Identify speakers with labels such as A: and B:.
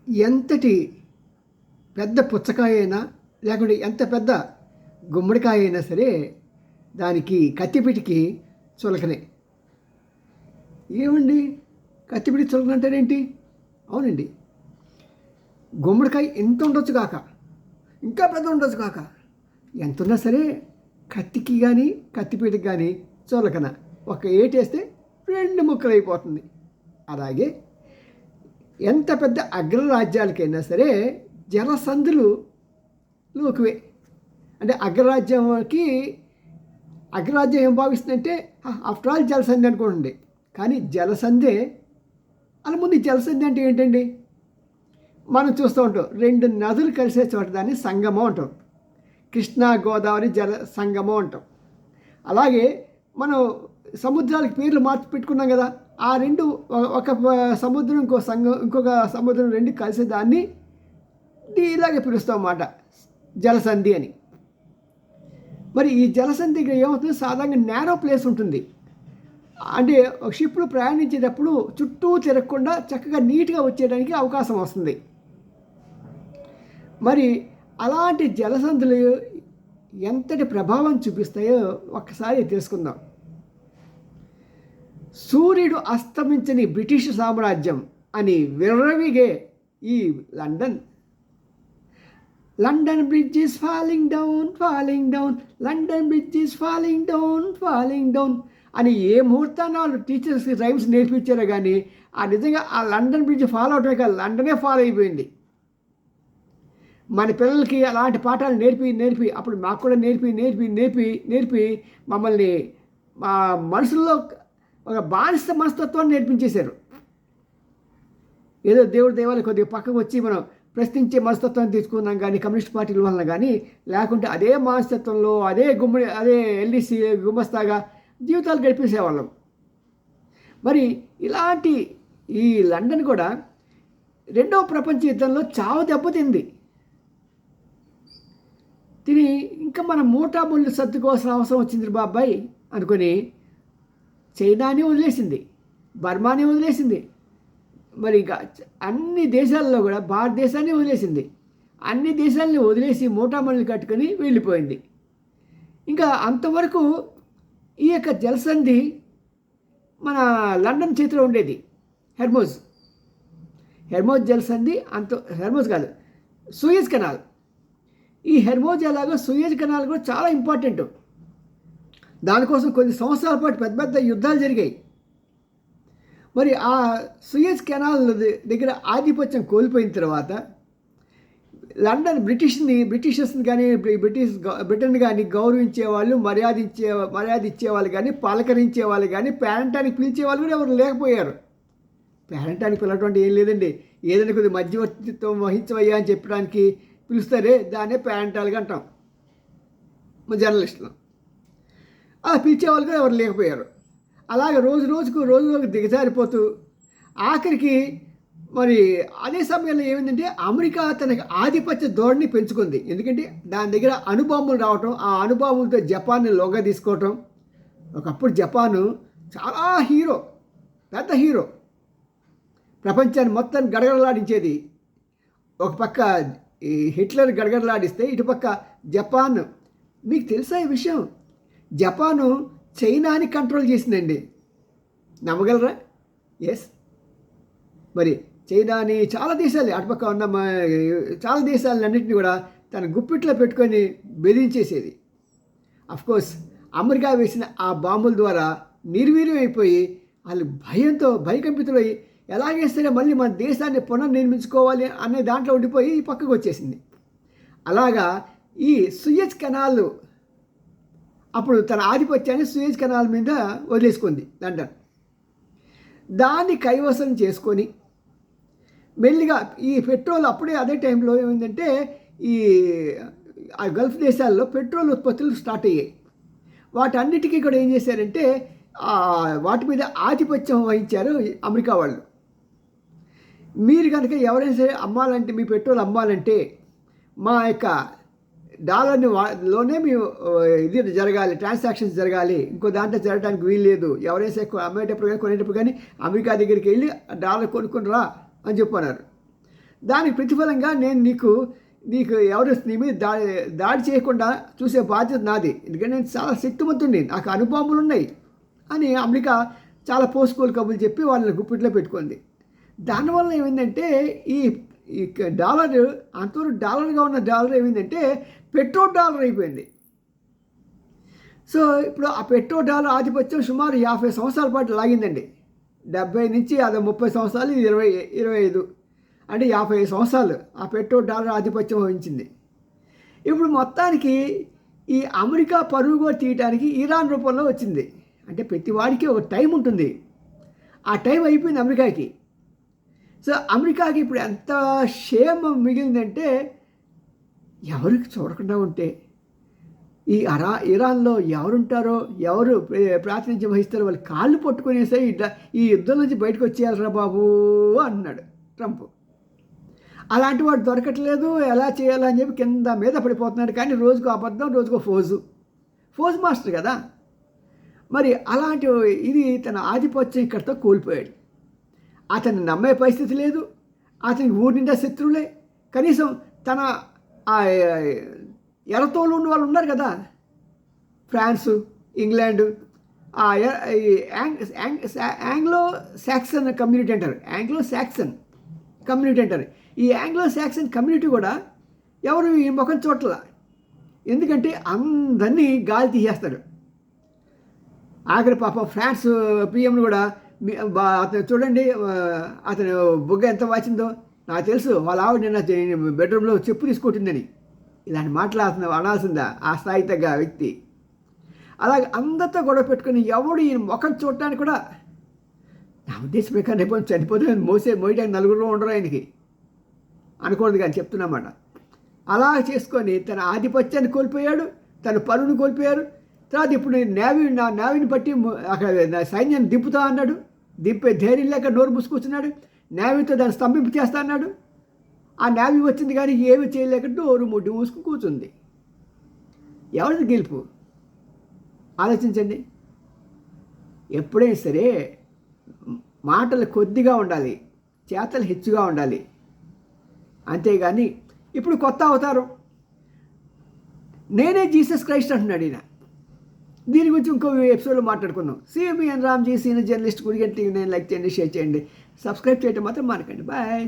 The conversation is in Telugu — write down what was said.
A: ఎంతటి పెద్ద పుచ్చకాయ అయినా లేకుంటే ఎంత పెద్ద గుమ్మడికాయ అయినా సరే దానికి కత్తిపీటికి చులకనే. ఏమండి కత్తిపీటికి చులకన అంటారేంటి? అవునండి, గుమ్మడికాయ ఎంత ఉండొచ్చు కాక, ఇంకా పెద్ద ఉండొచ్చు కాక, ఎంత ఉన్నా సరే కత్తికి కానీ కత్తిపీటకి కానీ చులకన. ఒక ఏటేస్తే 2 ముక్కలు అయిపోతుంది. అలాగే ఎంత పెద్ద అగ్రరాజ్యాలకైనా సరే జలసంధులు లోకువే. అంటే అగ్రరాజ్యం ఏం భావిస్తుందంటే ఆఫ్టర్ ఆల్ జలసంధి అనుకోండి, కానీ జలసంధే. అలా ముందు జలసంధి అంటే ఏంటండి? మనం చూస్తూ ఉంటాం 2 నదులు కలిసే చోట దాన్ని సంగమం అంటాం. కృష్ణా గోదావరి జల సంగమం అంటాం. అలాగే మనం సముద్రాలకు పేర్లు మార్చి పెట్టుకున్నాం కదా, ఆ 2 ఒక సముద్రం ఇంకొక సముద్రం 2 కలిసే దాన్ని ఇలాగే పిలుస్తాం అన్నమాట, జలసంధి అని. మరి ఈ జలసంధి ఏమవుతుంది? సాధారణంగా నేరో ప్లేస్ ఉంటుంది. అంటే ఒక షిప్లు ప్రయాణించేటప్పుడు చుట్టూ తిరగకుండా చక్కగా నీట్గా వచ్చేయడానికి అవకాశం వస్తుంది. మరి అలాంటి జలసంధులు ఎంతటి ప్రభావం చూపిస్తాయో ఒక్కసారి తెలుసుకుందాం. సూర్యుడు అస్తమించని బ్రిటిష్ సామ్రాజ్యం అని విర్రవిగే ఈ London bridge is falling down, falling down, London bridge is falling down, falling down అని ఏ ముహూర్తాన్ని వాళ్ళు టీచర్స్కి రైమ్స్ నేర్పించారో కానీ నిజంగా ఆ లండన్ బ్రిడ్జ్ ఫాలో అవటమే కాదు, లండనే ఫాలో అయిపోయింది. మన పిల్లలకి అలాంటి పాఠాలు నేర్పి అప్పుడు మాకు కూడా నేర్పి మమ్మల్ని మా మనసుల్లో ఒక బానిస మనస్తత్వాన్ని నేర్పించేశారు. ఏదో దేవుడి దేవాలయం కొద్దిగా పక్కకు వచ్చి మనం ప్రశ్నించే మనస్తత్వాన్ని తీసుకున్నాం కానీ కమ్యూనిస్ట్ పార్టీల వలన కానీ, లేకుంటే అదే మనస్తత్వంలో అదే ఎల్డీసీ గుమస్తాగా జీవితాలు గడిపేసేవాళ్ళం. మరి ఇలాంటి ఈ లండన్ కూడా 2వ ప్రపంచ యుద్ధంలో చావు దెబ్బతింది. తిని ఇంకా మన మూటాముళ్ళు సర్దుకోవాల్సిన అవసరం వచ్చింది బాబాయ్ అనుకొని చైనాని వదిలేసింది, బర్మాని వదిలేసింది, మరి ఇంకా అన్ని దేశాల్లో కూడా భారతదేశాన్ని వదిలేసింది. అన్ని దేశాలని వదిలేసి మూటాముళ్ళు కట్టుకొని వెళ్ళిపోయింది. ఇంకా అంతవరకు ఈ యొక్క జలసంధి మన లండన్ చేతిలో ఉండేది. హెర్మోజ్ జలసంధి హెర్మోజ్ కాదు, సూయజ్ కెనాల్. ఈ హెర్మోజ్ ఎలాగో సూయజ్ కెనాల్ కూడా చాలా ఇంపార్టెంట్. దానికోసం కొన్ని సంవత్సరాల పాటు పెద్ద యుద్ధాలు జరిగాయి. మరి ఆ సూయజ్ కెనాల్ దగ్గర ఆధిపత్యం కోల్పోయిన తర్వాత లండన్ బ్రిటిషర్స్ని కానీ బ్రిటన్ కానీ గౌరవించేవాళ్ళు, మర్యాద ఇచ్చేవాళ్ళు కానీ, పలకరించేవాళ్ళు కానీ, పేరంటానికి పిలిచేవాళ్ళు కూడా ఎవరు లేకపోయారు. పేరంటానికి పిలవటం ఏం లేదండి, ఏదైనా కొద్దిగా మధ్యవర్తిత్వం వహించవయ్యా అని చెప్పడానికి పిలుస్తారే, దాన్నే పేరంటాలుగా అంటాం మా జర్నలిస్టులు. అలా పిలిచేవాళ్ళు కూడా ఎవరు లేకపోయారు. అలాగే రోజుకు దిగజారిపోతూ ఆఖరికి మరి అదే సమయంలో ఏమైందంటే అమెరికా తనకి ఆధిపత్య ధోరణి పెంచుకుంది. ఎందుకంటే దాని దగ్గర అణుబాంబులు రావటం, ఆ అణుబాంబులతో జపాన్ని లొంగ తీసుకోవటం. ఒకప్పుడు జపాను చాలా పెద్ద హీరో, ప్రపంచాన్ని మొత్తం గడగడలాడించేది. ఒక పక్క ఈ హిట్లర్ గడగడలాడిస్తే ఇటుపక్క జపాన్. మీకు తెలుసా ఈ విషయం? జపాను చైనాని కంట్రోల్ చేసిందండి, నమ్మగలరా? ఎస్. మరి చైనాని చాలా దేశాలు అటుపక్క ఉన్న చాలా దేశాలన్నింటినీ కూడా తన గుప్పిట్లో పెట్టుకొని బెదిరించేసేది. అఫ్కోర్స్ అమెరికా వేసిన ఆ బాంబుల ద్వారా నిర్వీర్యం అయిపోయి వాళ్ళు భయకంపితులై ఎలాగే సరే మళ్ళీ మన దేశాన్ని పునర్నిర్మించుకోవాలి అనే దాంట్లో ఉండిపోయి ఈ పక్కకు వచ్చేసింది. అలాగా ఈ సూయజ్ కెనాల్ అప్పుడు తన ఆధిపత్యాన్ని సూయజ్ కెనాల్ మీద వదిలేసుకుంది లండన్. దాన్ని కైవసం చేసుకొని మెల్లిగా ఈ పెట్రోల్ అప్పుడే అదే టైంలో ఏమైందంటే ఈ గల్ఫ్ దేశాల్లో పెట్రోల్ ఉత్పత్తులు స్టార్ట్ అయ్యాయి. వాటన్నిటికీ కూడా ఏం చేశారంటే వాటి మీద ఆధిపత్యం వహించారు అమెరికా వాళ్ళు. మీరు కనుక ఎవరైనా సరే అమ్మాలంటే, మీ పెట్రోల్ అమ్మాలంటే మా యొక్క డాలర్ని లోనే మేము ఇది జరగాలి, ట్రాన్సాక్షన్స్ జరగాలి, ఇంకో దాంట్లో జరగడానికి వీలు లేదు. ఎవరైనా సరే అమ్మేటప్పుడు కానీ కొనేటప్పుడు కానీ అమెరికా దగ్గరికి వెళ్ళి డాలర్ కొనుక్కొని రా అని చెప్పన్నారు. దానికి ప్రతిఫలంగా నేను నీకు ఎవరు నీ మీద దాడి చేయకుండా చూసే బాధ్యత నాది, ఎందుకంటే నేను చాలా శక్తివంతుడిని, నాకు అణుబాంబులు ఉన్నాయి అని అమెరికా చాలా పోసుకోలు కబుర్లు చెప్పి వాళ్ళని గుప్పిట్లో పెట్టుకుంది. దానివల్ల ఏమైందంటే ఈ డాలర్ అంతవరకు డాలర్గా ఉన్న డాలర్ ఏమైందంటే పెట్రోల్ డాలర్ అయిపోయింది. సో ఇప్పుడు ఆ పెట్రోల్ డాలర్ ఆధిపత్యం సుమారు 50 సంవత్సరాల పాటు లాగిందండి. 70 నుంచి అది 30 సంవత్సరాలు, 25 అంటే 55 సంవత్సరాలు ఆ పెట్రోల్ డాలర్ ఆధిపత్యం వహించింది. ఇప్పుడు మొత్తానికి ఈ అమెరికా పరుగు తీయటానికి ఇరాన్ రూపంలో వచ్చింది. అంటే ప్రతి వాడికి ఒక టైం ఉంటుంది, ఆ టైం అయిపోయింది అమెరికాకి. సో అమెరికాకి ఇప్పుడు ఎంత షేమ్ మిగిలిందంటే ఎవరికి చూడకుండా ఉంటే ఈ ఇరాన్లో ఎవరుంటారో, ఎవరు ప్రాతినిధ్యం వహిస్తారో వాళ్ళు కాళ్ళు పట్టుకునేసే ఈ యుద్ధం నుంచి బయటకు వచ్చేయాలరా బాబు అన్నాడు ట్రంప్. అలాంటి వాడు దొరకట్లేదు, ఎలా చేయాలని చెప్పి కింద మీద పడిపోతున్నాడు. కానీ రోజుకు అబద్ధం, రోజుకో ఫోజ్ మాస్టర్ కదా. మరి అలాంటి ఇది తన ఆధిపత్యం ఇక్కడితో కోల్పోయాడు. అతన్ని నమ్మే పరిస్థితి లేదు, అతనికి ఊరి నిండా శత్రువులే. కనీసం తన ఎరతోలు ఉన్న వాళ్ళు ఉన్నారు కదా, France, England, Anglo Saxon community అంటారు, ఈ ఆంగ్లో సాక్సన్ కమ్యూనిటీ కూడా ఎవరు ఈ ముఖం చూడట్ల. ఎందుకంటే అందరినీ గాలి తీసేస్తాడు. ఆఖరి పాప ఫ్రాన్స్ పిఎంను కూడా అతను చూడండి, అతను బుగ్గ ఎంత వాచిందో నాకు తెలుసు, వాళ్ళ ఆవిడ నిన్న బెడ్రూమ్లో చెప్పు తీసుకుంటుందని. ఇలాంటి మాటలు అనాల్సిందా ఆ స్థాయి తగ్గ వ్యక్తి? అలాగే అందరితో గొడవ పెట్టుకుని ఎవడు ఈ ముఖం చూడటానికి కూడా, నా ఉద్దేశం ప్రకారం రేపు చనిపోతే మోయడానికి నలుగురు ఉండరు ఆయనకి అనకూడదు కానీ చెప్తున్నమాట. అలా చేసుకొని తన ఆధిపత్యాన్ని కోల్పోయాడు, తన పరువును కోల్పోయారు. తర్వాత ఇప్పుడు నా నేవీని బట్టి అక్కడ సైన్యాన్ని దింపుతా అన్నాడు, దింపే ధైర్యం లేక నోరు మూసుకొచ్చున్నాడు. నేవీతో దాన్ని స్తంభింపు చేస్తా అన్నాడు. ఆ నేవీ వచ్చింది కానీ ఏమి చేయలేక నోరు ముడ్డి మూసుకు కూర్చుంది. ఎవరిది గెలుపు ఆలోచించండి. ఎప్పుడైనా సరే మాటలు కొద్దిగా ఉండాలి, చేతలు హెచ్చుగా ఉండాలి. అంతేగాని ఇప్పుడు కొత్త అవతారం నేనే జీసస్ క్రైస్ట్ అంటున్నాడు ఈయన. దీని గురించి ఇంకో ఎపిసోడ్లో మాట్లాడుకుందాం. సిఎంఎన్ రామ్జీ సీనియర్ జర్నలిస్ట్ గురించి నేను లైక్ చేయండి, షేర్ చేయండి, సబ్స్క్రైబ్ చేయడం మాత్రం మానకండి. బాయ్.